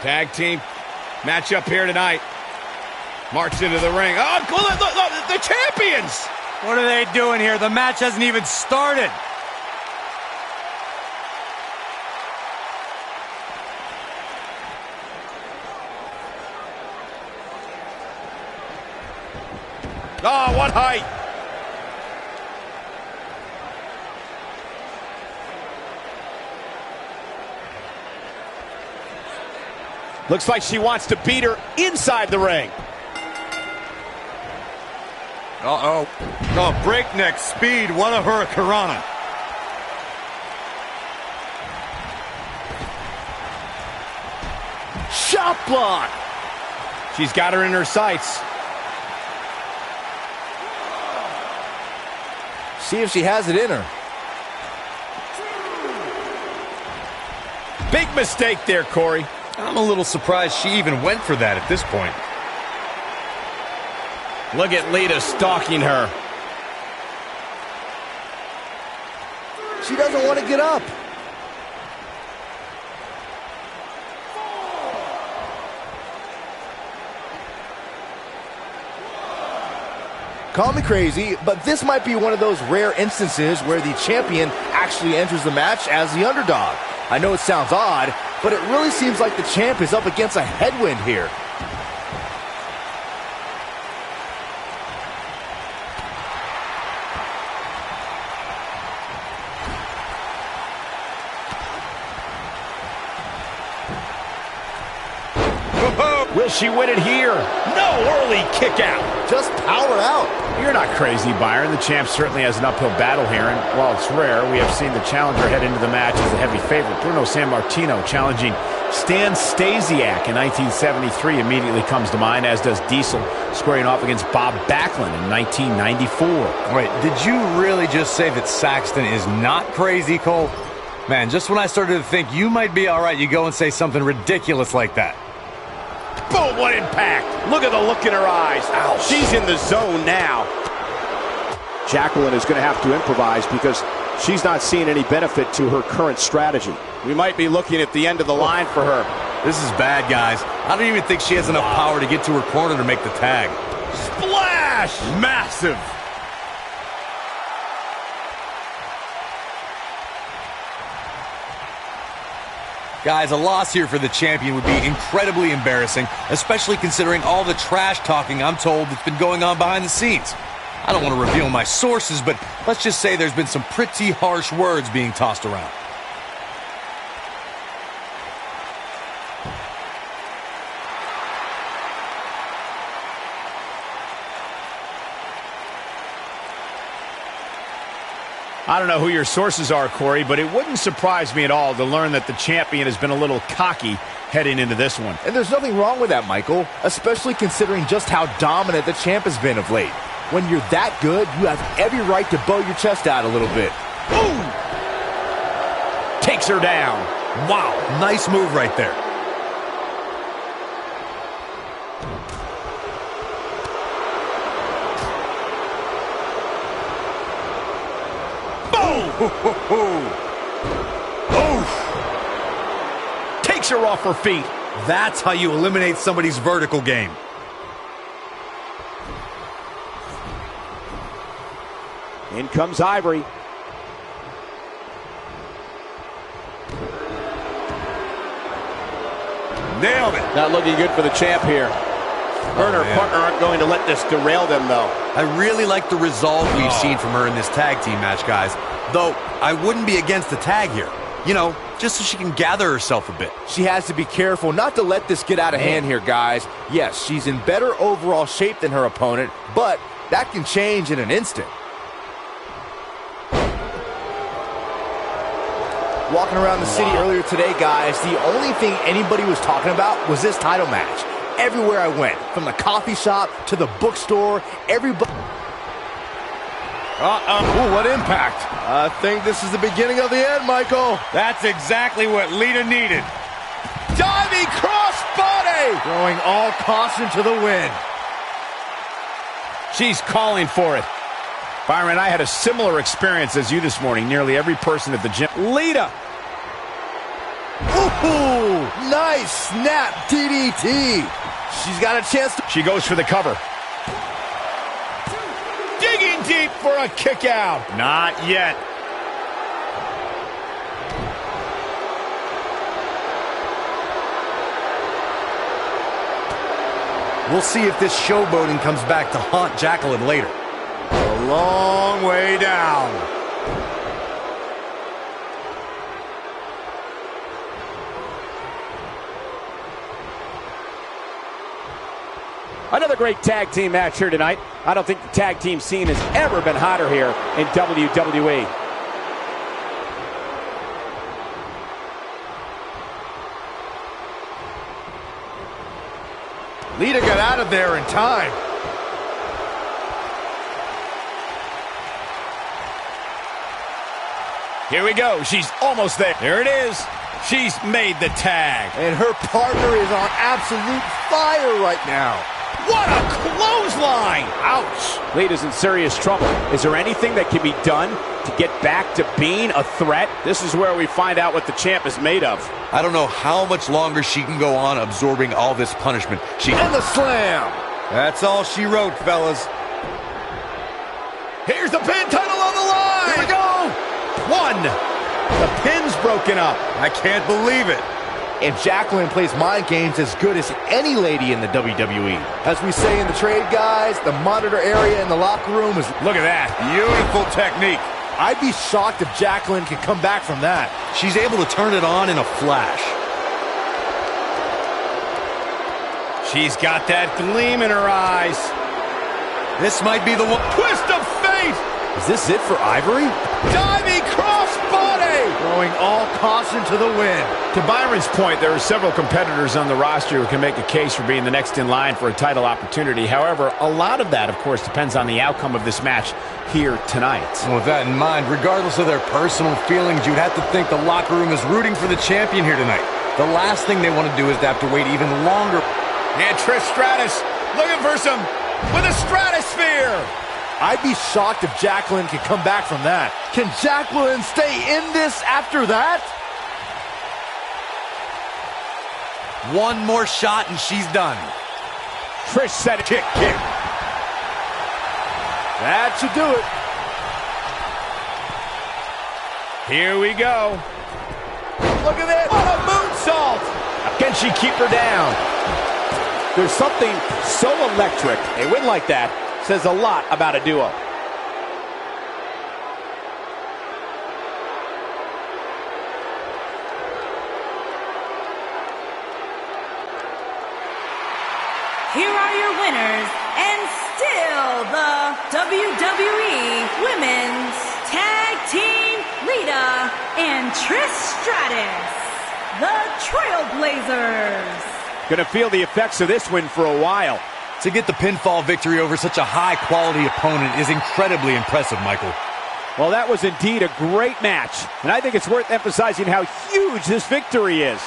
Tag team matchup here tonight. Marks into the ring. Oh, look, the champions! What are they doing here? The match hasn't even started. Oh, what height! Looks like she wants to beat her inside the ring. Uh-oh. Oh, breakneck speed. What a hurricanrana. Shot block. She's got her in her sights. See if she has it in her. Big mistake there, Corey. I'm a little surprised she even went for that at this point. Look at Lita stalking her. She doesn't want to get up. Call me crazy, but this might be one of those rare instances where the champion actually enters the match as the underdog. I know it sounds odd, but it really seems like the champ is up against a headwind here. Will she win it here? No, early kick out. Just power out. You're not crazy, Byron. The champ certainly has an uphill battle here, and while it's rare, we have seen the challenger head into the match as the heavy favorite. Bruno Sammartino challenging Stan Stasiak in 1973 immediately comes to mind, as does Diesel squaring off against Bob Backlund in 1994. Wait, did you really just say that Saxton is not crazy, Cole? Man, just when I started to think you might be all right, you go and say something ridiculous like that. Boom, what impact. Look at the look in her eyes. Ouch. She's in the zone now. Jacqueline is going to have to improvise because she's not seeing any benefit to her current strategy. We might be looking at the end of the line for her. This is bad, guys. I don't even think she has enough power to get to her corner to make the tag. Splash! Massive. Guys, a loss here for the champion would be incredibly embarrassing, especially considering all the trash talking I'm told that's been going on behind the scenes. I don't want to reveal my sources, but let's just say there's been some pretty harsh words being tossed around. I don't know who your sources are, Corey, but it wouldn't surprise me at all to learn that the champion has been a little cocky heading into this one. And there's nothing wrong with that, Michael, especially considering just how dominant the champ has been of late. When you're that good, you have every right to bow your chest out a little bit. Ooh! Takes her down. Wow, nice move right there. Takes her off her feet. That's how you eliminate somebody's vertical game. In comes Ivory. Nailed it. Not looking good for the champ here. Her and her partner aren't going to let this derail them, though. I really like the resolve we've seen from her in this tag team match, guys. Though, I wouldn't be against the tag here. You know, just so she can gather herself a bit. She has to be careful not to let this get out of hand here, guys. Yes, she's in better overall shape than her opponent, but that can change in an instant. Walking around the city earlier today, guys, the only thing anybody was talking about was this title match. Everywhere I went, from the coffee shop to the bookstore, everybody... Ooh, what impact. I think this is the beginning of the end, Michael. That's exactly what Lita needed. Diving crossbody! Throwing all caution to the wind. She's calling for it. Byron, I had a similar experience as you this morning. Nearly every person at the gym. Lita! Ooh, Ooh, nice snap DDT. She's got a chance to... She goes for the cover. Digging deep for a kick out. Not yet. We'll see if this showboating comes back to haunt Jacqueline later. A long way down. Another great tag team match here tonight. I don't think the tag team scene has ever been hotter here in WWE. Lita got out of there in time. Here we go. She's almost there. There it is. She's made the tag. And her partner is on absolute fire right now. What a clothesline! Ouch! Lita's in serious trouble. Is there anything that can be done to get back to being a threat? This is where we find out what the champ is made of. I don't know how much longer she can go on absorbing all this punishment. And the slam! That's all she wrote, fellas. Here's the pin, title on the line! Here we go! One! The pin's broken up. I can't believe it. And Jacqueline plays mind games as good as any lady in the WWE. As we say in the trade, guys, the monitor area in the locker room is... Look at that. Beautiful technique. I'd be shocked if Jacqueline can come back from that. She's able to turn it on in a flash. She's got that gleam in her eyes. This might be the one. Twist of fate. Is this it for Ivory? Diving crossbody. Throwing all caution to the wind. To Byron's point, there are several competitors on the roster who can make a case for being the next in line for a title opportunity. However, a lot of that, of course, depends on the outcome of this match here tonight. Well, with that in mind, regardless of their personal feelings, you'd have to think the locker room is rooting for the champion here tonight. The last thing they want to do is to have to wait even longer. And Trish Stratus looking for some with a stratosphere. I'd be shocked if Jacqueline can come back from that. Can Jacqueline stay in this after that? One more shot and she's done. Trish said Kick. That should do it. Here we go. Look at this. What a moonsault. Can she keep her down? there's something so electric. A win like that says a lot about a duo. Here are your winners, and still the WWE Women's Tag Team Lita and Trish Stratus, the Trailblazers. Gonna feel the effects of this win for a while. To get the pinfall victory over such a high-quality opponent is incredibly impressive, Michael. Well, that was indeed a great match, and I think it's worth emphasizing how huge this victory is.